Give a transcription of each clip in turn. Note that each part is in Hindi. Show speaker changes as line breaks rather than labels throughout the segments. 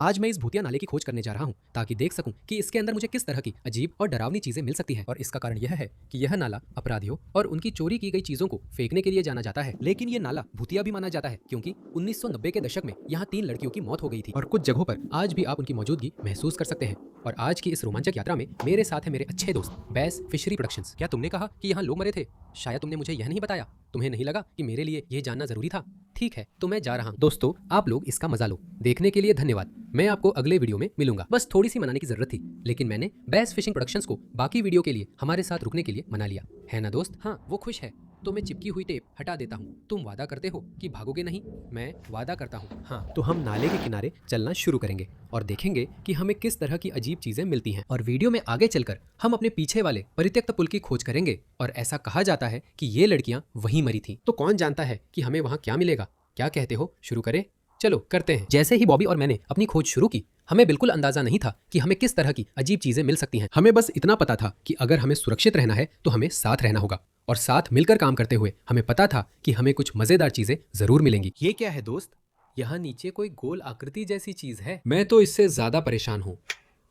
आज मैं इस भूतिया नाले की खोज करने जा रहा हूँ ताकि देख सकूं कि इसके अंदर मुझे किस तरह की अजीब और डरावनी चीजें मिल सकती हैं। और इसका कारण यह है कि यह नाला अपराधियों और उनकी चोरी की गई चीजों को फेंकने के लिए जाना जाता है। लेकिन ये नाला भूतिया भी माना जाता है क्योंकि 1990 के दशक में यहाँ 3 लड़कियों की मौत हो गई थी और कुछ जगहों पर आज भी आप उनकी मौजूदगी महसूस कर सकते हैं। और आज की इस रोमांचक यात्रा में मेरे साथ है मेरे अच्छे दोस्त बैस फिशरी प्रोडक्शंस। क्या तुमने कहा कि यहाँ लोग मरे थे? शायद तुमने मुझे यह नहीं बताया। तुम्हें नहीं लगा कि मेरे लिए यह जानना जरूरी था? ठीक है, तो मैं जा रहा हूँ। दोस्तों, आप लोग इसका मजा लो। देखने के लिए धन्यवाद। मैं आपको अगले वीडियो में मिलूंगा। बस थोड़ी सी मनाने की जरूरत थी, लेकिन मैंने बैस फिशिंग प्रोडक्शंस को बाकी वीडियो के लिए हमारे साथ रुकने के लिए मना लिया है ना दोस्त? हाँ, वो खुश है तो मैं चिपकी हुई टेप हटा देता हूँ। तुम वादा करते हो कि भागोगे नहीं? मैं वादा करता हूँ। हाँ, तो हम नाले के किनारे चलना शुरू करेंगे और देखेंगे कि हमें किस तरह की अजीब चीजें मिलती हैं। और वीडियो में आगे चलकर हम अपने पीछे वाले परित्यक्त पुल की खोज करेंगे। और ऐसा कहा जाता है कि ये लड़कियां वहीं मरी थी। तो कौन जानता है कि हमें वहां क्या मिलेगा? क्या कहते हो, शुरू करें? चलो करते हैं। जैसे ही बॉबी और मैंने अपनी खोज शुरू की, हमें बिल्कुल अंदाजा नहीं था कि हमें किस तरह की अजीब चीजें मिल सकती हैं। हमें बस इतना पता था कि अगर हमें सुरक्षित रहना है तो हमें साथ रहना होगा। और साथ मिलकर काम करते हुए हमें पता था कि हमें कुछ मजेदार चीजें जरूर मिलेंगी। ये क्या है दोस्त? यहाँ नीचे कोई गोल आकृति जैसी चीज है। मैं तो इससे ज्यादा परेशान हूँ।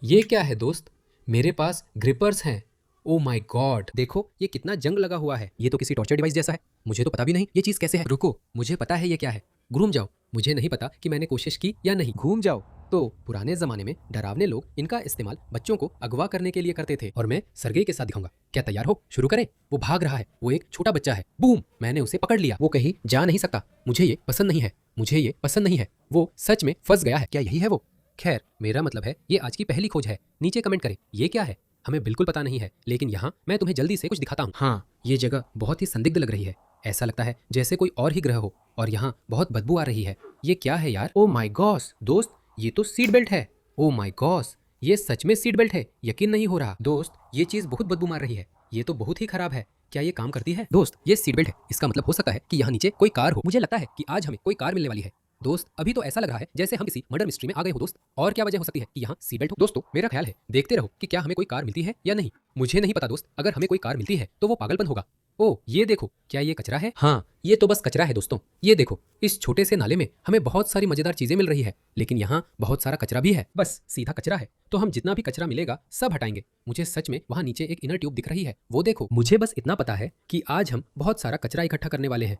ये क्या है दोस्त? मेरे पास ग्रिपर्स हैं। ओ माय गॉड, देखो ये कितना जंग लगा हुआ है। ये तो किसी टॉर्चर डिवाइस जैसा है। मुझे तो पता भी नहीं ये चीज कैसे है। रुको, मुझे पता है ये क्या है। घूम जाओ। मुझे नहीं पता कि मैंने कोशिश की या नहीं। घूम जाओ। तो पुराने जमाने में डरावने लोग इनका इस्तेमाल बच्चों को अगवा करने के लिए करते थे और मैं सरगेई के साथ दिखाऊंगा। क्या तैयार हो? शुरू करें। वो भाग रहा है। वो एक छोटा बच्चा है। बूम, मैंने उसे पकड़ लिया। वो कहीं जा नहीं सकता। मुझे ये पसंद नहीं है। मुझे ये पसंद नहीं है। वो सच में फंस गया है। क्या यही है वो? खैर, मेरा मतलब है ये आज की पहली खोज है। नीचे कमेंट करें ये क्या है। हमें बिल्कुल पता नहीं है, लेकिन यहाँ मैं तुम्हें जल्दी से कुछ दिखाता हूँ। हाँ, ये जगह बहुत ही संदिग्ध लग रही है। ऐसा लगता है जैसे कोई और ही ग्रह हो। और यहाँ बहुत बदबू आ रही है। ये क्या है यार? ओ माय गॉस दोस्त, ये तो सीट बेल्ट है। ओ माय गॉस, ये सच में सीट बेल्ट है। यकीन नहीं हो रहा दोस्त, ये चीज बहुत बदबू मार रही है। ये तो बहुत ही खराब है। क्या ये काम करती है? दोस्त, ये सीट बेल्ट है। इसका मतलब हो सकता है कि यहाँ नीचे कोई कार हो। मुझे लगता है कि आज हमें कोई कार मिलने वाली है। दोस्त, अभी तो ऐसा लग रहा है जैसे हम किसी मर्डर मिस्ट्री में आ गए हो दोस्त। और क्या वजह हो सकती है कि यहाँ सीट बेल्ट हो? दोस्तों, मेरा ख्याल है देखते रहो कि क्या हमें कोई कार मिलती है या नहीं। मुझे नहीं पता दोस्त, अगर हमें कोई कार मिलती है तो वो पागलपन होगा। ओह, ये देखो, क्या ये कचरा है? हाँ, ये तो बस कचरा है दोस्तों। ये देखो, इस छोटे से नाले में हमें बहुत सारी मजेदार चीजें मिल रही है, लेकिन यहाँ बहुत सारा कचरा भी है। बस सीधा कचरा है। तो हम जितना भी कचरा मिलेगा सब हटाएंगे। मुझे सच में वहाँ नीचे एक इनर ट्यूब दिख रही है। वो देखो। मुझे बस इतना पता है कि आज हम बहुत सारा कचरा इकट्ठा करने वाले हैं।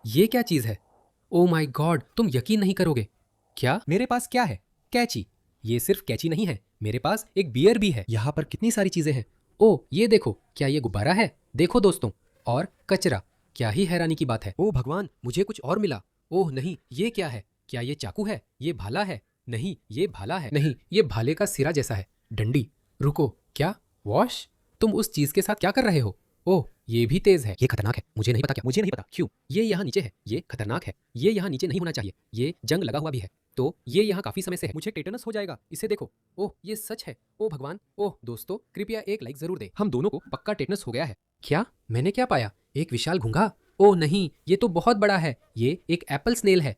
ये क्या चीज है? ओ माय गॉड, तुम यकीन नहीं करोगे। क्या? मेरे पास क्या है? कैची। ये सिर्फ कैची नहीं है, मेरे पास एक बियर भी है। यहाँ पर कितनी सारी चीजें हैं। ओह, ये देखो, क्या ये गुब्बारा है? देखो दोस्तों, और कचरा। क्या ही हैरानी की बात है। ओह भगवान, मुझे कुछ और मिला। ओह नहीं, ये क्या है? क्या ये चाकू है? ये भाला है? नहीं, ये भाला है। नहीं, ये भाले का सिरा जैसा है। डंडी। रुको, क्या? वॉश? तुम उस चीज के साथ क्या कर रहे हो? ओह, ये भी तेज है। ये खतरनाक है। मुझे नहीं पता। क्या? मुझे नहीं पता। क्यों? ये यहाँ नीचे है। ये खतरनाक है। ये यहाँ नीचे नहीं होना चाहिए। ये जंग लगा हुआ भी है। तो ये यहाँ काफी समय से है। मुझे टेटनस हो जाएगा। इसे देखो। ओह, ये सच है। ओह भगवान। ओह दोस्तों, कृपया एक लाइक जरूर दे। हम दोनों को पक्का टेटनस हो गया है। क्या? मैंने क्या पाया? एक विशाल घोंघा। ओह नहीं, ये तो बहुत बड़ा है। ये एक एप्पल स्नेल है।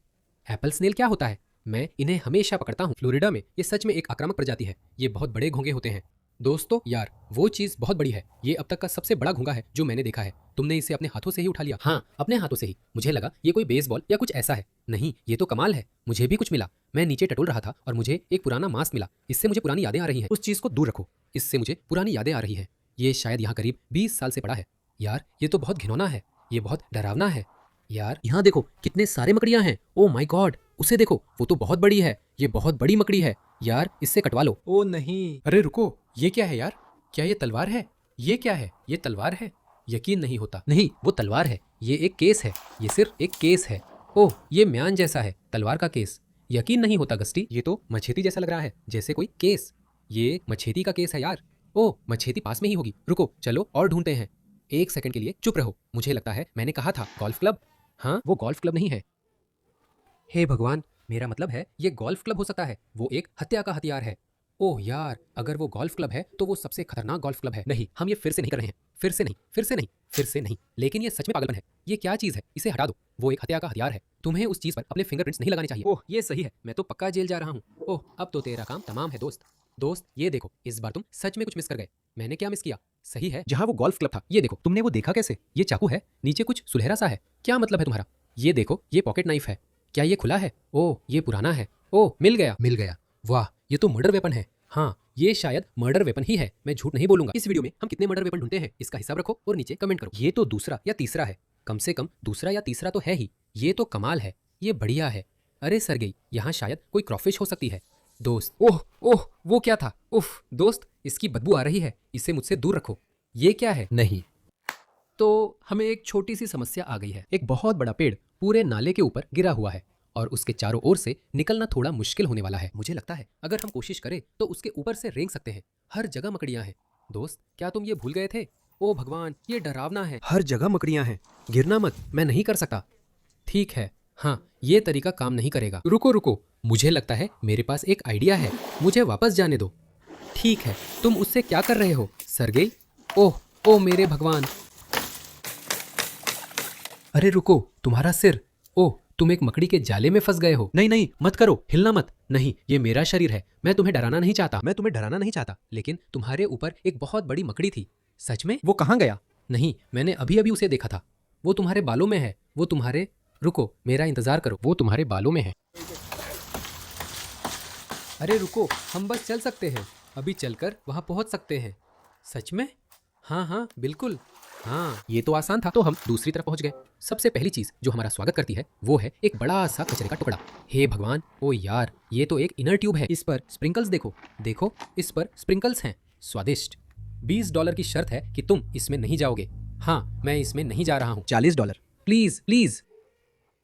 एप्पल स्नेल क्या होता है? मैं इन्हें हमेशा पकड़ता हूँ। फ्लोरिडा में ये सच में एक आक्रामक प्रजाति है। ये बहुत बड़े घोंघे होते हैं। दोस्तों यार, वो चीज बहुत बड़ी है। ये अब तक का सबसे बड़ा घोंघा है जो मैंने देखा है। तुमने इसे अपने हाथों से ही उठा लिया? हाँ, अपने हाथों से ही। मुझे लगा ये कोई बेसबॉल या कुछ ऐसा है। नहीं, ये तो कमाल है। मुझे भी कुछ मिला। मैं नीचे टटोल रहा था और मुझे एक पुराना मास्क मिला। इससे मुझे पुरानी यादें आ रही हैं। उस चीज को दूर रखो। इससे मुझे पुरानी यादें आ रही हैं। ये शायद यहाँ करीब 20 साल से पड़ा है। यार, ये तो बहुत घिनौना है। ये बहुत डरावना है। यार, यहाँ देखो कितने सारे मकड़ियाँ हैं। ओ माय गॉड, उसे देखो, वो तो बहुत बड़ी है। ये बहुत बड़ी मकड़ी है। यार, इससे कटवा लो। ओ नहीं, अरे रुको, ये क्या है यार? क्या ये तलवार है? ये क्या है? ये तलवार है? यकीन नहीं होता। नहीं, वो तलवार है। ये एक केस है। ये सिर्फ एक केस है। ओह, ये म्यान जैसा है, तलवार का केस। यकीन नहीं होता गस्टी, ये तो मछेती जैसा लग रहा है, जैसे कोई केस। ये मछेती का केस है यार। ओह, मछेती पास में ही होगी। रुको, चलो और ढूंढते हैं। एक सेकंड के लिए चुप रहो। मुझे लगता है मैंने कहा था गोल्फ क्लब। हाँ, वो गोल्फ क्लब नहीं है। हे भगवान, मेरा मतलब है ये गोल्फ क्लब हो सकता है। वो एक हत्या का हथियार है। ओह यार, अगर वो गोल्फ क्लब है तो वो सबसे खतरनाक गोल्फ क्लब है। नहीं, हम ये फिर से नहीं कर रहे हैं। फिर से नहीं, फिर से नहीं, फिर से नहीं। लेकिन ये सच में पागलपन है। ये क्या चीज है? इसे हटा दो। वो एक हत्या का हथियार है। तुम्हें उस चीज पर अपने फिंगरप्रिंट्स नहीं लगाने चाहिए। ओह, ये सही है। मैं तो पक्का जेल जा रहा हूँ। ओह, अब तो तेरा काम तमाम है दोस्त। दोस्त, ये देखो, इस बार तुम सच में कुछ मिस कर गए। मैंने क्या मिस किया? सही है, जहाँ वो गोल्फ क्लब था। ये देखो, तुमने वो देखा कैसे? ये चाकू है, नीचे कुछ सुनहरा सा है। क्या मतलब है तुम्हारा? ये देखो, ये पॉकेट नाइफ है। क्या ये खुला है? ओह, ये पुराना है। ओह, मिल गया, मिल गया। वाह, ये तो मर्डर वेपन है। हाँ, ये शायद मर्डर वेपन ही है, मैं झूठ नहीं बोलूंगा। इस वीडियो में हम कितने मर्डर वेपन ढूंढते हैं इसका हिसाब रखो और नीचे कमेंट करो। ये तो दूसरा या तीसरा है, कम से कम दूसरा या तीसरा तो है ही। ये तो कमाल है, ये बढ़िया है। अरे सरगेई, यहाँ शायद कोई क्रॉफिश हो सकती है। दोस्त, ओह ओह, वो क्या था? उफ दोस्त, इसकी बदबू आ रही है, इसे मुझसे दूर रखो। ये क्या है? नहीं तो हमें एक छोटी सी समस्या आ गई है। एक बहुत बड़ा पेड़ पूरे नाले के ऊपर गिरा हुआ है और उसके चारों ओर से निकलना थोड़ा मुश्किल होने वाला है। मुझे लगता है अगर हम कोशिश करें तो उसके ऊपर से रेंग सकते हैं। हर जगह मकड़ियां हैं। दोस्त, क्या तुम ये भूल गए थे? ओ भगवान, ये डरावना है। हर जगह मकड़ियां हैं। गिरना मत, मैं नहीं कर सकता। ठीक है, हाँ, ये तरीका काम नहीं करेगा। रुको रुको, मुझे लगता है मेरे पास एक आइडिया है। मुझे वापस जाने दो। ठीक है, तुम उससे क्या कर रहे हो सरगेई? ओह ओह मेरे भगवान। अरे रुको, तुम्हारा सिर। ओह, तुम एक मकड़ी के जाले में फंस गए हो। नहीं नहीं, मत करो, हिलना मत। नहीं, ये मेरा शरीर है, मैं तुम्हें डराना नहीं चाहता। मैं तुम्हें डराना नहीं चाहता, लेकिन तुम्हारे ऊपर एक बहुत बड़ी मकड़ी थी। सच में? वो कहाँ गया? नहीं, मैंने अभी अभी उसे देखा था। वो तुम्हारे बालों में है। वो तुम्हारे, रुको, मेरा इंतजार करो, वो तुम्हारे बालों में है। अरे रुको, हम बस चल सकते हैं, अभी चलकर वहां पहुंच सकते हैं। सच में? हाँ हाँ बिल्कुल। हाँ, ये तो आसान था। तो हम दूसरी तरफ पहुंच गए। सबसे पहली चीज जो हमारा स्वागत करती है वो है एक बड़ा सा कचरे का टुकड़ा। हे भगवान, ओ यार, ये तो एक इनर ट्यूब है। इस पर स्प्रिंकल्स देखो, देखो, इस पर स्प्रिंकल्स हैं। स्वादिष्ट। $20 की शर्त है कि तुम इसमें नहीं जाओगे। हाँ, मैं इसमें नहीं जा रहा हूँ। $40। Please please.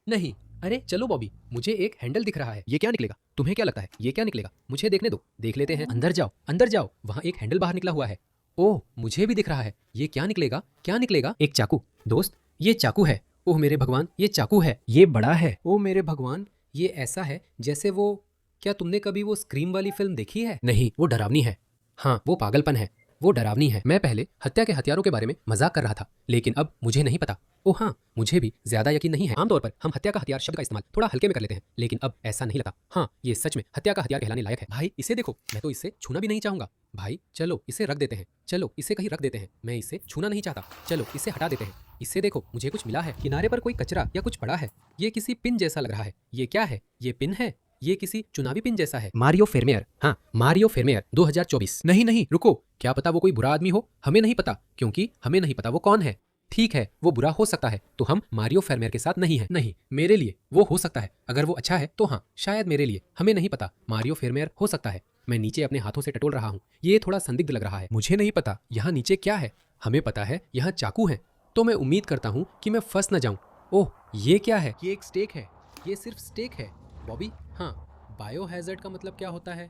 नहीं, अरे चलो बॉबी, मुझे एक हैंडल दिख रहा है। ये क्या निकलेगा? तुम्हें क्या लगता है ये क्या निकलेगा? मुझे देखने दो, देख लेते हैं। अंदर जाओ, अंदर जाओ, वहाँ एक हैंडल बाहर निकला हुआ है। ओह, मुझे भी दिख रहा है। ये क्या निकलेगा? क्या निकलेगा? एक चाकू। दोस्त, ये चाकू है। ओह मेरे भगवान, ये चाकू है। ये बड़ा है। ओह मेरे भगवान, ये ऐसा है जैसे वो, क्या तुमने कभी वो स्क्रीम वाली फिल्म देखी है? नहीं, वो डरावनी है। हाँ, वो पागलपन है, वो डरावनी है। मैं पहले हत्या के हथियारों के बारे में मजाक कर रहा था, लेकिन अब मुझे नहीं पता। ओह हाँ, मुझे भी ज्यादा यकीन नहीं है। आमतौर पर हम हत्या का हथियार शब्द का इस्तेमाल थोड़ा हल्के में कर लेते हैं, लेकिन अब ऐसा नहीं लगता। हाँ, ये सच में हत्या का हथियार कहलाने लायक है। भाई इसे देखो, मैं तो इससे छूना भी नहीं चाहूंगा। भाई चलो इसे रख देते हैं, चलो इसे कहीं रख देते हैं। मैं इसे छूना नहीं चाहता, चलो इसे हटा देते हैं। इसे देखो, मुझे कुछ मिला है। किनारे पर कोई कचरा या कुछ पड़ा है। ये किसी पिन जैसा लग रहा है। ये क्या है? ये पिन है। ये किसी चुनावी पिन जैसा है। मारियो फेरमेयर। हाँ, मारियो फेरमेयर 2024। नहीं नहीं, रुको, क्या पता वो कोई बुरा आदमी हो। हमें नहीं पता, क्योंकि हमें नहीं पता वो कौन है। ठीक है, वो बुरा हो सकता है, तो हम मारियो फेरमेयर के साथ नहीं है। नहीं, मेरे लिए वो हो सकता है। अगर वो अच्छा है तो हाँ, शायद मेरे लिए, हमें नहीं पता। मारियो फेरमेयर हो सकता है। मैं नीचे अपने हाथों से टटोल रहा हूँ। ये थोड़ा संदिग्ध लग रहा है। मुझे नहीं पता यहाँ नीचे क्या है। हमें पता है यहाँ चाकू है, तो मैं उम्मीद करता हूँ कि मैं फंस न जाऊँ। ओह, ये क्या है? ये एक स्टेक है। ये सिर्फ स्टेक है बॉबी। हाँ, बायो हैजर्ड का मतलब क्या होता है?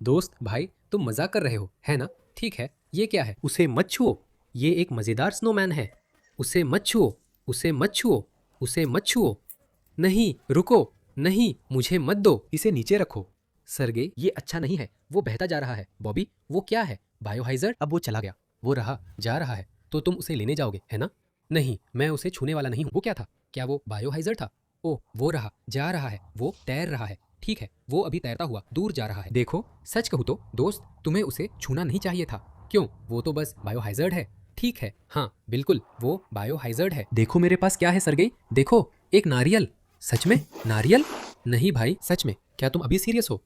दोस्त भाई, तुम मजाक कर रहे हो, है ना? ठीक है, ये क्या है? उसे मत छुओ। ये एक मजेदार स्नोमैन है। उसे मत छुओ, उसे मत छुओ, उसे मत छुओ। नहीं, रुको, नहीं, मुझे मत दो, इसे नीचे रखो। सरगे, ये अच्छा नहीं है, वो बहता जा रहा है। बॉबी, वो क्या है? बायोहाइजर्ड? अब वो चला गया, वो रहा, जा रहा है, तो तुम उसे लेने जाओगे, है ना? नहीं, मैं उसे छूने वाला नहीं हूँ। वो क्या था? क्या वो बायोहाइजर्ड था? ओह, वो रहा, जा रहा है, वो तैर रहा है। ठीक है, वो अभी तैरता हुआ दूर जा रहा है। देखो, सच कहूँ तो दोस्त, तुम्हें उसे छूना नहीं चाहिए था। क्यों? वो तो बस बायोहाइजर्ड है। ठीक है, हाँ बिल्कुल, वो बायोहाइजर्ड है। देखो मेरे पास क्या है सरगेई, देखो, एक नारियल। सच में? नारियल? नहीं भाई, सच में। क्या तुम अभी सीरियस हो?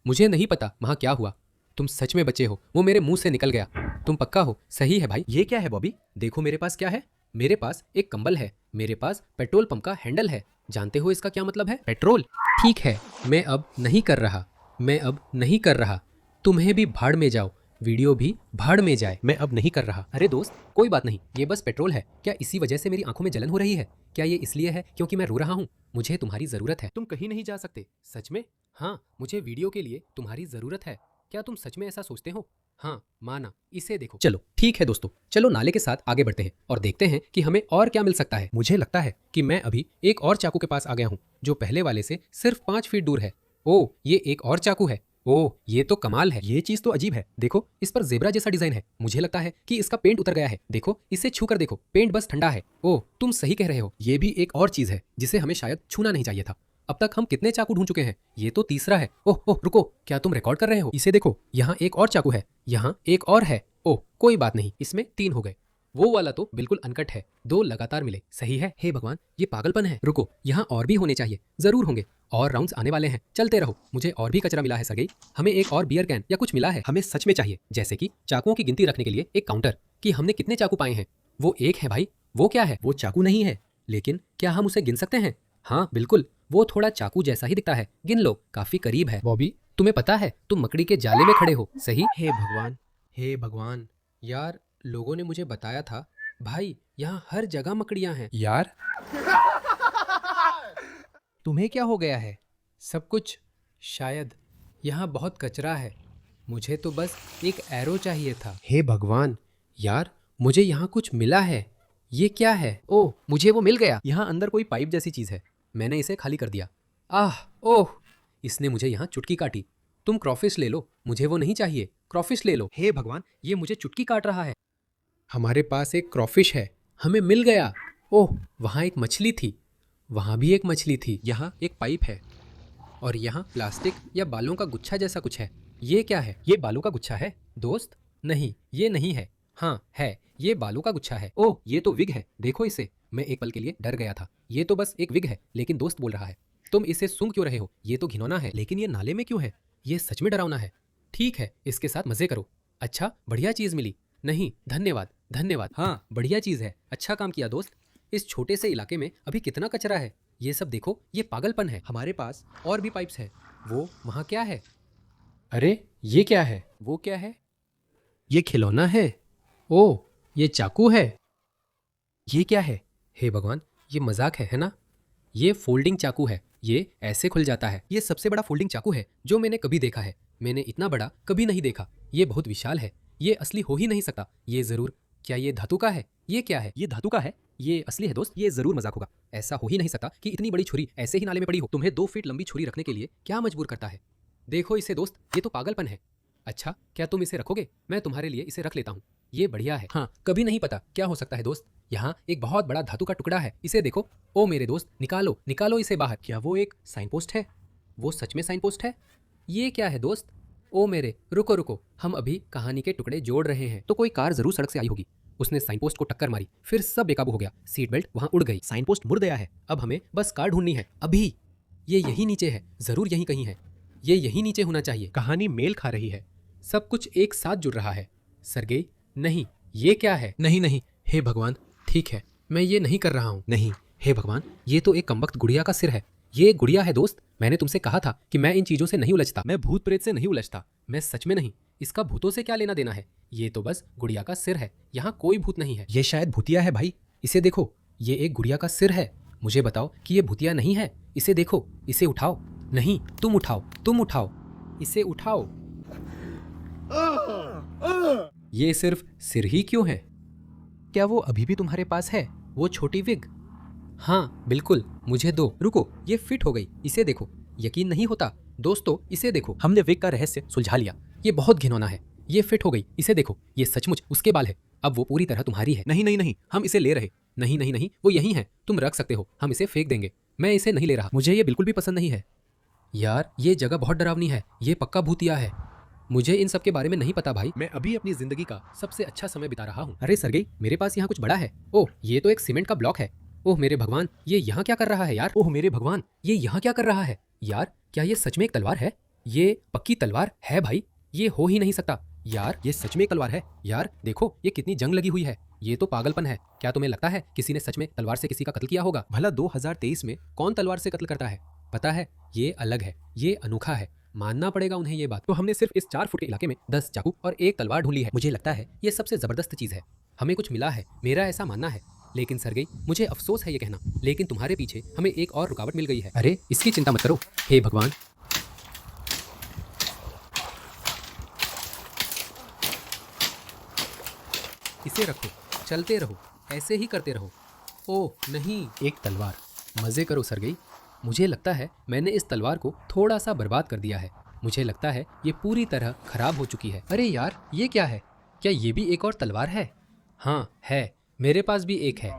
मुझे नहीं पता वहाँ क्या हुआ। तुम सच में बचे हो, वो मेरे मुंह से निकल गया। तुम पक्का हो? सही है भाई। ये क्या है बॉबी? देखो मेरे पास क्या है। मेरे पास एक कंबल है, मेरे पास पेट्रोल पंप का हैंडल है। जानते हो इसका क्या मतलब है? पेट्रोल। ठीक है, मैं अब नहीं कर रहा, मैं अब नहीं कर रहा। तुम्हें भी भाड़ में जाओ, वीडियो भी भाड़ में जाए। मैं अब नहीं कर रहा। अरे दोस्त, कोई बात नहीं, ये बस पेट्रोल है। क्या इसी वजह से मेरी आंखों में जलन हो रही है? क्या ये इसलिए है क्योंकि मैं रो रहा हूँ? मुझे तुम्हारी जरूरत है। तुम कहीं नहीं जा सकते। सच में? हाँ, मुझे वीडियो के लिए तुम्हारी जरूरत है। क्या तुम सच में ऐसा सोचते हो? हाँ, माना, इसे देखो। चलो ठीक है दोस्तों, चलो नाले के साथ आगे बढ़ते हैं और देखते हैं कि हमें और क्या मिल सकता है। मुझे लगता है कि मैं अभी एक और चाकू के पास आ गया हूँ, जो पहले वाले से सिर्फ 5 फीट दूर है। ओह, ये एक और चाकू है। ओह, ये तो कमाल है। ये चीज तो अजीब है। देखो, इस पर जेब्रा जैसा डिजाइन है। मुझे लगता है कि इसका पेंट उतर गया है। देखो, इसे छू कर देखो, पेंट बस ठंडा है। ओह, तुम सही कह रहे हो, ये भी एक और चीज है जिसे हमें शायद छूना नहीं चाहिए था। अब तक हम कितने चाकू ढूंढ चुके हैं? ये तो तीसरा है। ओह ओह, रुको, क्या तुम रिकॉर्ड कर रहे हो? इसे देखो, यहाँ एक और चाकू है, यहाँ एक और है। ओह, कोई बात नहीं, इसमें 3 हो गए। वो वाला तो बिल्कुल अनकट है, 2 लगातार मिले। सही है। हे भगवान, ये पागलपन है। रुको, यहाँ और भी होने चाहिए, जरूर होंगे। और राउंड्स आने वाले हैं, चलते रहो। मुझे और भी कचरा मिला है सर्गेई, हमें एक और बियर कैन या कुछ मिला है, हमें सच में चाहिए। जैसे कि चाकुओं की गिनती रखने के लिए एक काउंटर, कि हमने कितने चाकू पाए हैं। वो एक है भाई। वो क्या है? वो चाकू नहीं है, लेकिन क्या हम उसे गिन सकते हैं? हाँ बिल्कुल, वो थोड़ा चाकू जैसा ही दिखता है, गिन लो, काफी करीब है। बॉबी, तुम्हें पता है तुम मकड़ी के जाले में खड़े हो, सही? हे भगवान, हे भगवान, यार लोगों ने मुझे बताया था भाई यहाँ हर जगह मकड़ियाँ हैं। यार तुम्हें क्या हो गया है? सब कुछ, शायद यहाँ बहुत कचरा है, मुझे तो बस एक एरो चाहिए था। हे भगवान, यार मुझे यहाँ कुछ मिला है। ये क्या है? ओह, मुझे वो मिल गया। यहाँ अंदर कोई पाइप जैसी चीज़ है, मैंने इसे खाली कर दिया। ओह, इसने मुझे यहाँ चुटकी काटी। तुम क्रॉफिश ले लो, मुझे वो नहीं चाहिए, क्रॉफिश ले लो। हे भगवान, ये मुझे चुटकी काट रहा है। हमारे पास एक क्रॉफिश है, हमें मिल गया। ओह, वहाँ एक मछली थी, वहाँ भी एक मछली थी। यहाँ एक पाइप है और यहाँ प्लास्टिक या बालों का गुच्छा जैसा कुछ है। ये क्या है? ये बालों का गुच्छा है दोस्त? नहीं, ये नहीं है। हाँ है, ये बालों का गुच्छा है। ओह, ये तो विग है, देखो इसे। मैं एक पल के लिए डर गया था। ये तो बस एक विग है, लेकिन दोस्त बोल रहा है तुम इसे सूंघ क्यों रहे हो? ये तो घिनौना है। लेकिन ये नाले में क्यों है? ये सच में डरावना है। ठीक है, इसके साथ मजे करो। अच्छा, बढ़िया चीज़ मिली। नहीं, धन्यवाद धन्यवाद। हाँ, बढ़िया चीज़ है, अच्छा काम किया दोस्त। इस छोटे से इलाके में अभी कितना कचरा है। ये सब देखो, ये पागलपन है। हमारे पास और भी पाइप्स है। वो वहाँ क्या है? अरे ये क्या है? वो क्या है? ये खिलौना है। ओह, ये चाकू है। ये क्या है? हे भगवान, ये मजाक है ना? ये फोल्डिंग चाकू है, ये ऐसे खुल जाता है। ये सबसे बड़ा फोल्डिंग चाकू है जो मैंने कभी देखा है। मैंने इतना बड़ा कभी नहीं देखा। ये बहुत विशाल है, ये असली हो ही नहीं सकता। ये जरूर, क्या ये धातु का है? ये क्या है? ये धातु का है, ये असली है दोस्त, ये जरूर मजाक होगा। ऐसा हो ही नहीं सकता कि इतनी बड़ी छुरी ऐसे ही नाले में पड़ी हो। तुम्हें 2 फीट लंबी छुरी रखने के लिए क्या मजबूर करता है? देखो इसे दोस्त, ये तो पागलपन है। अच्छा, क्या तुम इसे रखोगे? मैं तुम्हारे लिए इसे रख लेता हूँ, ये बढ़िया है। हाँ, कभी नहीं पता क्या हो सकता है दोस्त। यहाँ एक बहुत बड़ा धातु का टुकड़ा है, इसे देखो। ओ मेरे दोस्त, निकालो निकालो इसे बाहर। क्या वो एक साइन पोस्ट है? वो सच में साइन पोस्ट है? ये क्या है दोस्त? ओ मेरे, रुको रुको, हम अभी कहानी के टुकड़े जोड़ रहे हैं। तो कोई कार जरूर सड़क से आई होगी, उसने साइन पोस्ट को टक्कर मारी, फिर सब बेकाबू हो गया, सीट बेल्ट वहाँ उड़ गई, साइन पोस्ट मुड़ गया है। अब हमें बस कार ढूंढनी है अभी। ये यही नीचे है, जरूर यहीं कहीं है। ये यहीं नीचे होना चाहिए। कहानी मेल खा रही है, सब कुछ एक साथ जुड़ रहा है। सर्गेई, नहीं, ये क्या है? नहीं नहीं, हे भगवान, ठीक है, मैं ये नहीं कर रहा हूँ। नहीं, हे भगवान, ये तो एक कमबख्त गुड़िया का सिर है। ये एक गुड़िया है दोस्त, मैंने तुमसे कहा था कि मैं इन चीजों से नहीं उलझता, मैं भूत प्रेत से नहीं उलझता। मैं सच में नहीं, इसका भूतों से क्या लेना देना है? ये तो बस गुड़िया का सिर है, यहाँ कोई भूत नहीं है। ये शायद भूतिया है भाई, इसे देखो, ये एक गुड़िया का सिर है। मुझे बताओ कि ये भूतिया नहीं है। इसे देखो, इसे उठाओ। नहीं, तुम उठाओ, तुम उठाओ, इसे उठाओ। ये सिर्फ सिर ही क्यों है? क्या वो अभी भी तुम्हारे पास है, वो छोटी विग? हाँ बिल्कुल, मुझे दो। रुको, ये फिट हो गई, इसे देखो। यकीन नहीं होता दोस्तों, इसे देखो, हमने विग का रहस्य सुलझा लिया। ये बहुत घिनौना है, ये फिट हो गई, इसे देखो, ये सचमुच उसके बाल है। अब वो पूरी तरह तुम्हारी है। नहीं नहीं नहीं, हम इसे ले रहे। नहीं नहीं नहीं, वो यहीं है, तुम रख सकते हो, हम इसे फेंक देंगे। मैं इसे नहीं ले रहा, मुझे ये बिल्कुल भी पसंद नहीं है। यार ये जगह बहुत डरावनी है, ये पक्का भूतिया है। मुझे इन सब के बारे में नहीं पता भाई, मैं अभी अपनी जिंदगी का सबसे अच्छा समय बिता रहा हूँ। अरे सर्गेई, मेरे पास यहाँ कुछ बड़ा है। ओह, ये तो एक सीमेंट का ब्लॉक है। ओह मेरे भगवान, ये यहाँ क्या कर रहा है यार? ओह मेरे भगवान, ये यहाँ क्या कर रहा है यार? क्या ये सच में एक तलवार है? ये पक्की तलवार है भाई, ये हो ही नहीं सकता यार, ये सच में एक तलवार है यार। देखो ये कितनी जंग लगी हुई है, ये तो पागलपन है। क्या तुम्हें लगता है किसी ने सच में तलवार से किसी का कत्ल किया होगा? भला 2023 में कौन तलवार से कत्ल करता है? पता है, ये अलग है, ये अनोखा है, मानना पड़ेगा उन्हें ये बात। तो हमने सिर्फ इस 4 फुट के इलाके में 10 चाकू और एक तलवार ढूंढी है। मुझे लगता है ये सबसे जबरदस्त चीज है, हमें कुछ मिला है, मेरा ऐसा मानना है। लेकिन सर्गेई, मुझे अफसोस है ये कहना, लेकिन तुम्हारे पीछे हमें एक और रुकावट मिल गई है। अरे इसकी चिंता मत करो, हे भगवान। इसे रखो, चलते रहो, ऐसे ही करते रहो। ओह नहीं, एक तलवार, मजे करो सर्गेई। मुझे लगता है मैंने इस तलवार को थोड़ा सा बर्बाद कर दिया है। मुझे लगता है ये पूरी तरह खराब हो चुकी है। अरे यार, ये क्या है? क्या ये भी एक और तलवार है? हाँ है, मेरे पास भी एक है।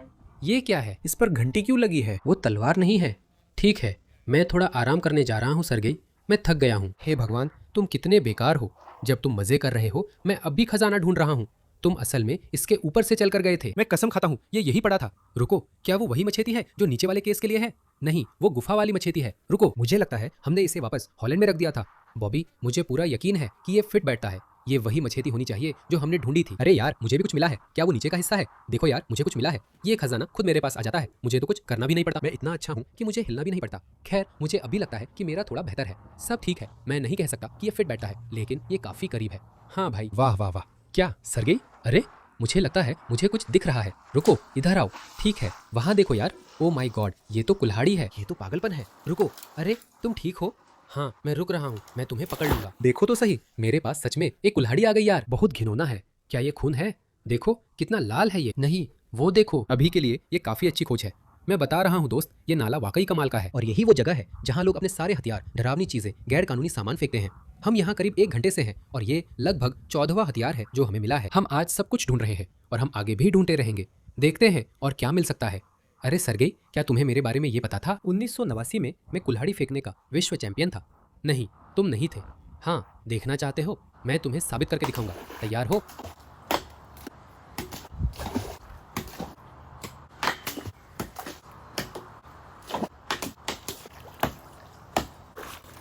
ये क्या है? इस पर घंटी क्यों लगी है? वो तलवार नहीं है। ठीक है, मैं थोड़ा आराम करने जा रहा हूँ सर्गेई, मैं थक गया हूँ। हे भगवान, तुम कितने बेकार हो। जब तुम मजे कर रहे हो, मैं अब भी खजाना ढूंढ रहा हूँ। तुम असल में इसके ऊपर से चलकर गए थे। मैं कसम खाता हूँ ये यही पड़ा था। रुको, क्या वो वही मछेती है जो नीचे वाले केस के लिए है? नहीं, वो गुफा वाली मछेती है। रुको, मुझे लगता है हमने इसे वापस हॉलैंड में रख दिया था। बॉबी, मुझे पूरा यकीन है कि ये फिट बैठता है। ये वही मछेती होनी चाहिए जो हमने ढूंढी थी। अरे यार, मुझे भी कुछ मिला है। क्या वो नीचे का हिस्सा है? देखो यार, मुझे कुछ मिला है। ये खजाना खुद मेरे पास आ जाता है। मुझे तो कुछ करना भी नहीं पड़ता। मैं इतना अच्छा हूँ कि मुझे हिलना भी नहीं पड़ता। खैर, मुझे अभी लगता है कि मेरा थोड़ा बेहतर है। सब ठीक है, मैं नहीं कह सकता कि ये फिट बैठता है, लेकिन ये काफी करीब है। हाँ भाई, वाह वाह वाह। क्या सर्गेई? अरे मुझे लगता है मुझे कुछ दिख रहा है। रुको, इधर आओ। ठीक है, वहाँ देखो यार। ओ माय गॉड, ये तो कुल्हाड़ी है। ये तो पागलपन है। रुको, अरे तुम ठीक हो? हाँ, मैं रुक रहा हूँ, मैं तुम्हें पकड़ लूंगा। देखो तो सही, मेरे पास सच में एक कुल्हाड़ी आ गई यार। बहुत घिनौना है। क्या ये खून है? देखो कितना लाल है ये। नहीं, वो देखो। अभी के लिए ये काफी अच्छी खोज है। मैं बता रहा हूँ दोस्त, ये नाला वाकई कमाल का है और यही वो जगह है जहाँ लोग अपने सारे हथियार, डरावनी चीजें, गैर कानूनी सामान फेंकते हैं। हम यहाँ करीब 1 घंटे से हैं और ये लगभग 14वां हथियार है जो हमें मिला है। हम आज सब कुछ ढूंढ रहे हैं और हम आगे भी ढूंढते रहेंगे। देखते हैं और क्या मिल सकता है। अरे सर्गेई, क्या तुम्हें मेरे बारे में ये पता था? 1989 में मैं कुल्हाड़ी फेंकने का विश्व चैंपियन था। नहीं, तुम नहीं थे। हाँ, देखना चाहते हो? मैं तुम्हें साबित करके दिखाऊंगा। तैयार हो?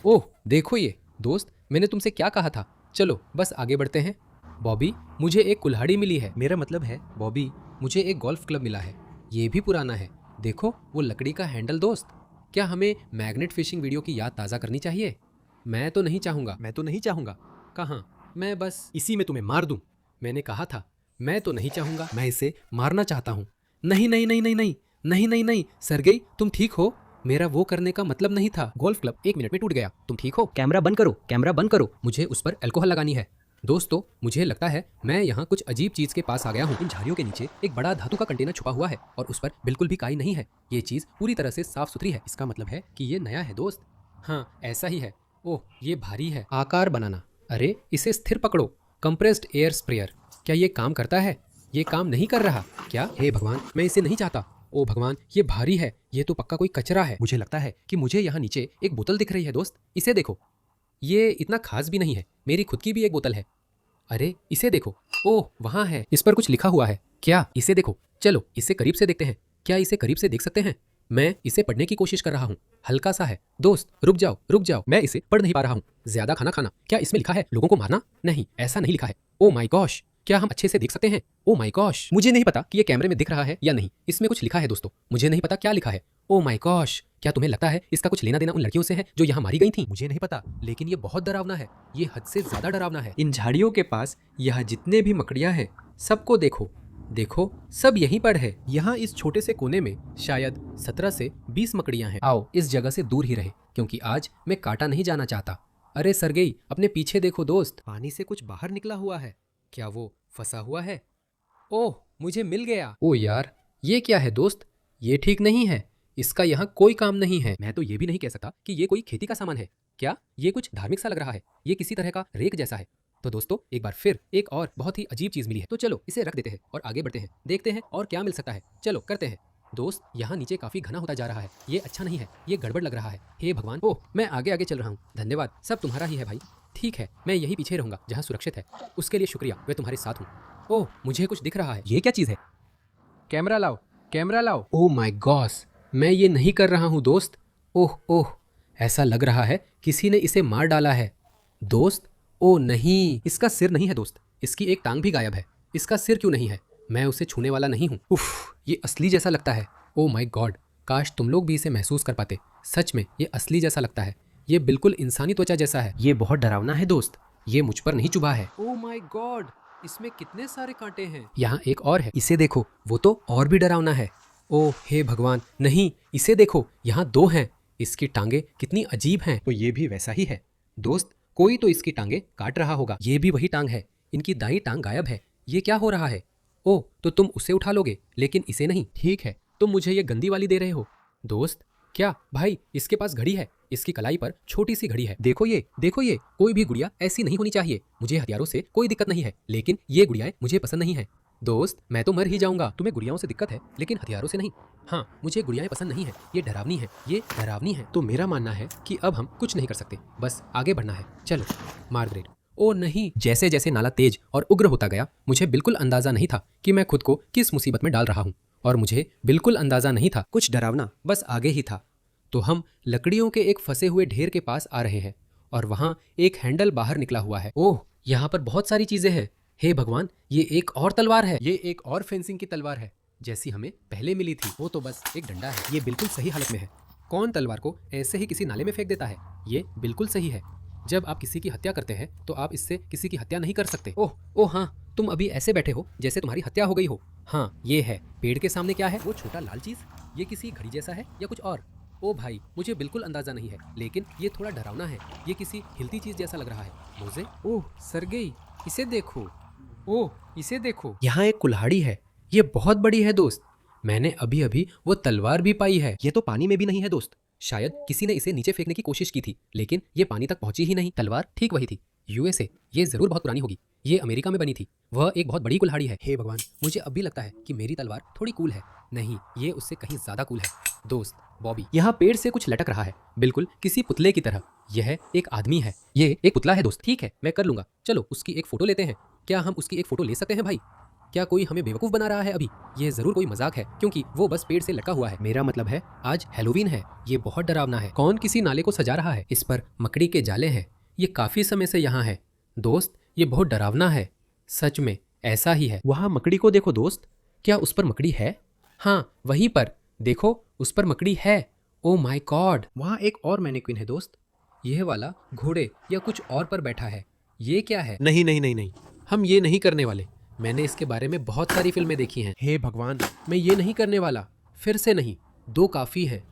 ओह देखो ये। दोस्त, मैंने तुमसे क्या कहा था? चलो बस आगे बढ़ते हैं। बॉबी, मुझे एक कुल्हाड़ी मिली है। मेरा मतलब है बॉबी, मुझे एक गोल्फ क्लब मिला है। ये भी पुराना है। देखो वो लकड़ी का हैंडल। दोस्त, क्या हमें मैग्नेट फिशिंग वीडियो की याद ताज़ा करनी चाहिए? मैं तो नहीं चाहूँगा। कहाँ? मैं बस इसी में तुम्हें मार दूँ। मैंने कहा था, मैं तो नहीं चाहूँगा, मैं इसे मारना चाहता हूँ। नहीं नहीं नहीं नहीं नहीं नहीं नहीं नहीं सर्गेई, तुम ठीक हो? मेरा वो करने का मतलब नहीं था। गोल्फ क्लब 1 मिनट में टूट गया। तुम ठीक हो? कैमरा बंद करो, कैमरा बंद करो। मुझे उस पर अल्कोहल लगानी है। दोस्तों, मुझे लगता है मैं यहाँ कुछ अजीब चीज के पास आ गया हूँ। इन झाड़ियों के नीचे एक बड़ा धातु का कंटेनर छुपा हुआ है और उस पर बिल्कुल भी काई नहीं है। ये चीज पूरी तरह से साफ सुथरी है। इसका मतलब है कि ये नया है दोस्त। हाँ, ऐसा ही है। ओह, ये भारी है। आकार बनाना। अरे इसे स्थिर पकड़ो। Compressed air sprayer. क्या ये काम करता है? ये काम नहीं कर रहा। क्या? हे भगवान, मैं इसे नहीं चाहता। ओ भगवान, ये भारी है। ये तो पक्का कोई कचरा है। मुझे लगता है कि मुझे यहाँ नीचे एक बोतल दिख रही है। दोस्त, इसे देखो। ये इतना खास भी नहीं है। मेरी खुद की भी एक बोतल है। अरे इसे देखो। ओह, वहाँ है। इस पर कुछ लिखा हुआ है। क्या? इसे देखो। चलो इसे करीब से देखते हैं। क्या इसे करीब से देख सकते हैं? मैं इसे पढ़ने की कोशिश कर रहा हूँ। हल्का सा है। दोस्त रुक जाओ, मैं इसे पढ़ नहीं पा रहा हूँ। ज्यादा खाना खाना। क्या इसमें लिखा है लोगों को मारना? नहीं, ऐसा नहीं लिखा है। ओ माय गॉश, क्या हम अच्छे से देख सकते हैं? ओ माय गॉश, मुझे नहीं पता कि ये कैमरे में दिख रहा है या नहीं। इसमें कुछ लिखा है दोस्तों, मुझे नहीं पता क्या लिखा है। ओ माय गॉश, क्या तुम्हें लगता है इसका कुछ लेना देना उन लड़कियों से है जो यहाँ मारी गई थी? मुझे नहीं पता, लेकिन ये बहुत डरावना है। ये हद से ज्यादा डरावना है। इन झाड़ियों के पास यहाँ जितने भी मकड़ियाँ हैं, सबको देखो। देखो, सब यहीं पर है। यहाँ इस छोटे से कोने में शायद 17 से 20 मकड़ियाँ हैं। आओ इस जगह से दूर ही रहे, क्योंकि आज मैं काटा नहीं जाना चाहता। अरे सर्गेई, अपने पीछे देखो दोस्त। पानी से कुछ बाहर निकला हुआ है। क्या वो फंसा हुआ है? ओह, मुझे मिल गया। ओ यार, ये क्या है दोस्त? ये ठीक नहीं है। इसका यहाँ कोई काम नहीं है। मैं तो ये भी नहीं कह सकता कि ये कोई खेती का सामान है। क्या? ये कुछ धार्मिक सा लग रहा है। ये किसी तरह का रेक जैसा है। तो दोस्तों, एक बार फिर एक और बहुत ही अजीब चीज मिली है। तो चलो इसे रख देते हैं और आगे बढ़ते हैं। देखते हैं और क्या मिल सकता है। चलो करते हैं। दोस्त, यहाँ नीचे काफी घना होता जा रहा है। ये अच्छा नहीं है, ये गड़बड़ लग रहा है। हे भगवान, ओह, मैं आगे आगे चल रहा हूँ। धन्यवाद, सब तुम्हारा ही है भाई। ठीक है, मैं यही पीछे रहूंगा जहाँ सुरक्षित है। उसके लिए शुक्रिया, मैं तुम्हारे साथ हूँ। ओह, मुझे कुछ दिख रहा है। ये क्या चीज़ है? कैमरा लाओ, कैमरा लाओ। ओह माय गॉस, मैं ये नहीं कर रहा हूँ दोस्त। ओह ओह, ऐसा लग रहा है किसी ने इसे मार डाला है। दोस्त, ओह नहीं, इसका सिर नहीं है दोस्त। इसकी एक टांग भी गायब है। इसका सिर क्यों नहीं है? मैं उसे छूने वाला नहीं हूँ। उफ, ये असली जैसा लगता है। ओह माय गॉड, काश तुम लोग भी इसे महसूस कर पाते। सच में ये असली जैसा लगता है। ये बिल्कुल इंसानी त्वचा जैसा है। ये बहुत डरावना है दोस्त। ये मुझ पर नहीं चुभा है। ओह माय गॉड, इसमें कितने सारे कांटे हैं। यहाँ एक और है, इसे देखो। वो तो और भी डरावना है। ओह हे भगवान, नहीं, इसे देखो, यहाँ 2 हैं। इसकी टांगे कितनी अजीब हैं। तो ये भी वैसा ही है। दोस्त, कोई तो इसकी टांगे काट रहा होगा। ये भी वही टांग है। इनकी दाईं टांग गायब है। ये क्या हो रहा है? ओह, तो तुम उसे उठा लोगे लेकिन इसे नहीं। ठीक है, तुम मुझे ये गंदी वाली दे रहे हो। दोस्त, क्या भाई, इसके पास घड़ी है। इसकी कलाई पर छोटी सी घड़ी है। देखो ये, देखो ये। कोई भी गुड़िया ऐसी नहीं होनी चाहिए। मुझे हथियारों से कोई दिक्कत नहीं है, लेकिन ये गुड़ियाएं मुझे पसंद नहीं है। दोस्त, मैं तो मर ही जाऊंगा। तुम्हें गुड़ियाओं से दिक्कत है, लेकिन हथियारों से नहीं। हाँ, मुझे गुड़ियाएं पसंद नहीं है। ये डरावनी है, ये डरावनी है। तो मेरा मानना है कि अब हम कुछ नहीं कर सकते, बस आगे बढ़ना है। चलो मार्गरेट, ओ नहीं, जैसे जैसे नाला तेज और उग्र होता गया, मुझे बिल्कुल अंदाजा नहीं था कि मैं खुद को किस मुसीबत में डाल रहा हूँ, और मुझे बिल्कुल अंदाजा नहीं था कुछ डरावना बस आगे ही था। तो हम लकड़ियों के एक फंसे हुए ढेर के पास आ रहे हैं और वहाँ एक हैंडल बाहर निकला हुआ है। ओह, यहाँ पर बहुत सारी चीजें हैं। हे भगवान, ये एक और तलवार है। ये एक और फेंसिंग की तलवार है, जैसी हमें पहले मिली थी। वो तो बस एक डंडा है। ये बिल्कुल सही हालत में है। कौन तलवार को ऐसे ही किसी नाले में फेंक देता है? ये बिल्कुल सही है। जब आप किसी की हत्या करते हैं तो आप इससे किसी की हत्या नहीं कर सकते। ओह ओह हाँ, तुम अभी ऐसे बैठे हो जैसे तुम्हारी हत्या हो गई हो। हाँ, ये है। पेड़ के सामने क्या है? वो छोटा लाल चीज? ये किसी घड़ी जैसा है या कुछ और? ओ भाई, मुझे बिल्कुल अंदाजा नहीं है, लेकिन ये थोड़ा डरावना है। ये किसी हिलती चीज जैसा लग रहा है। मोजे, ओह सरगेई, इसे देखो। ओह, इसे देखो। यहाँ एक कुल्हाड़ी है। ये बहुत बड़ी है दोस्त। मैंने अभी अभी वो तलवार भी पाई है। ये तो पानी में भी नहीं है दोस्त। शायद किसी ने इसे नीचे फेंकने की कोशिश की थी, लेकिन ये पानी तक पहुंची ही नहीं। तलवार ठीक वही थी। यूएसए, ये जरूर बहुत पुरानी होगी। ये अमेरिका में बनी थी। वह एक बहुत बड़ी कुल्हाड़ी है। हे भगवान, मुझे अब भी लगता है कि मेरी तलवार थोड़ी कूल है। नहीं, ये उससे कहीं ज्यादा कूल है। दोस्त बॉबी, यहाँ पेड़ से कुछ लटक रहा है, बिल्कुल किसी पुतले की तरह। यह एक आदमी है। ये एक पुतला है दोस्त। ठीक है, मैं कर लूंगा। चलो उसकी एक फोटो लेते हैं। क्या हम उसकी एक फोटो ले सकते हैं भाई? क्या कोई हमें बेवकूफ बना रहा है अभी? ये जरूर कोई मजाक है, क्योंकि वो बस पेड़ से लटका हुआ है। मेरा मतलब है आज हैलोवीन है। ये बहुत डरावना है। कौन किसी नाले को सजा रहा है? इस पर मकड़ी के जाले हैं। ये काफी समय से यहाँ है। दोस्त, ये बहुत डरावना है। सच में ऐसा ही है। वहाँ मकड़ी को देखो दोस्त। क्या उस पर मकड़ी है? हाँ, वहीं पर देखो, उस पर मकड़ी है। Oh my God. वहाँ एक और मैनेक्विन है दोस्त। यह वाला घोड़े या कुछ और पर बैठा है। ये क्या है? नहीं नहीं नहीं नहीं, हम ये नहीं करने वाले। मैंने इसके बारे में बहुत सारी फिल्में देखी हैं। हे भगवान, मैं ये नहीं करने वाला। फिर से नहीं। दो काफी है।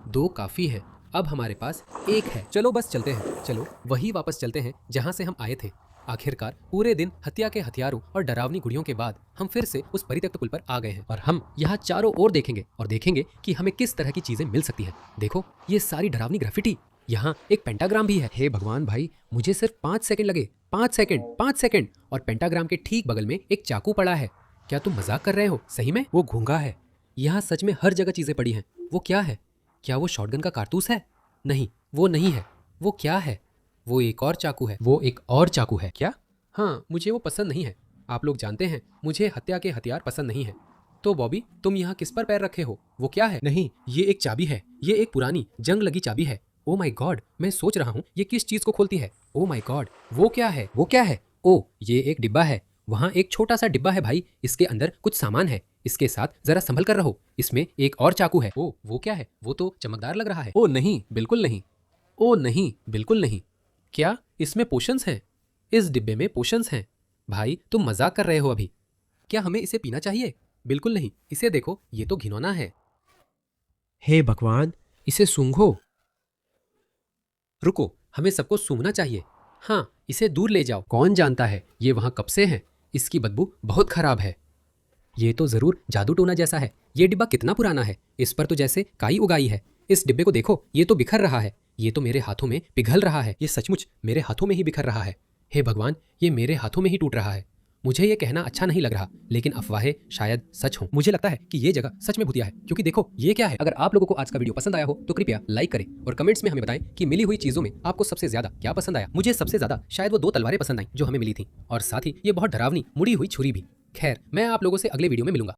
दो काफी है। अब हमारे पास एक है। चलो बस चलते हैं। चलो वही वापस चलते हैं जहां से हम आए थे। आखिरकार पूरे दिन हत्या के हथियारों और डरावनी गुड़ियों के बाद हम फिर से उस परित्यक्त पुल पर आ गए हैं, और हम यहाँ चारों ओर देखेंगे और देखेंगे कि हमें किस तरह की चीजें मिल सकती है। देखो, ये सारी डरावनी ग्राफिटी। यहाँ एक पेंटाग्राम भी है। हे भगवान भाई, मुझे सिर्फ 5 सेकंड लगे। 5 सेकंड, 5 सेकंड, और पेंटाग्राम के ठीक बगल में एक चाकू पड़ा है। क्या तुम मजाक कर रहे हो? सही में वो घूंगा है। यहाँ सच में हर जगह चीजें पड़ी हैं। वो क्या है? क्या वो शॉटगन का कारतूस है? नहीं, वो नहीं है। वो क्या है? वो एक और चाकू है। वो एक और चाकू है क्या? हाँ, मुझे वो पसंद नहीं है। आप लोग जानते हैं, मुझे हत्या के हथियार पसंद नहीं है। तो बॉबी, तुम यहाँ किस पर पैर रखे हो? वो क्या है? नहीं, ये एक चाबी है। ये एक पुरानी जंग लगी चाबी है। ओ माय गॉड, मैं सोच रहा हूँ ये किस चीज को खोलती है। ओ माय गॉड, वो क्या है? वो क्या है? ओ, ये एक डिब्बा है। वहाँ एक छोटा सा डिब्बा है भाई। इसके अंदर कुछ सामान है। इसके साथ जरा संभल कर रहो। इसमें एक और चाकू है। ओ, वो क्या है? वो तो चमकदार लग रहा है। ओ नहीं, बिल्कुल नहीं। ओ नहीं, बिल्कुल नहीं। क्या इसमें पोशंस हैं? इस डिब्बे में पोशंस हैं। भाई, तुम मजाक कर रहे हो अभी। क्या हमें इसे पीना चाहिए? बिल्कुल नहीं। इसे देखो, ये तो घिनौना है। हे भगवान, इसे सूंघो। रुको, हमें सबको सूंघना चाहिए। हाँ, इसे दूर ले जाओ। कौन जानता है ये वहाँ कब से है। इसकी बदबू बहुत खराब है। ये तो जरूर जादू टोना जैसा है। ये डिब्बा कितना पुराना है। इस पर तो जैसे काई उगाई है। इस डिब्बे को देखो, ये तो बिखर रहा है। ये तो मेरे हाथों में पिघल रहा है। ये सचमुच मेरे हाथों में ही बिखर रहा है। हे भगवान, ये मेरे हाथों में ही टूट रहा है। मुझे ये कहना अच्छा नहीं लग रहा, लेकिन अफवाहें शायद सच हों। मुझे लगता है कि ये जगह सच में भूतिया है, क्योंकि देखो ये क्या है। अगर आप लोगों को आज का वीडियो पसंद आया हो तो कृपया लाइक करें और कमेंट्स में हमें बताएं कि मिली हुई चीजों में आपको सबसे ज्यादा क्या पसंद आया। मुझे सबसे ज्यादा शायद वो 2 तलवारें पसंद आई जो हमें मिली थी, और साथ ही ये बहुत डरावनी मुड़ी हुई छुरी भी। खैर, मैं आप लोगों से अगले वीडियो में मिलूंगा।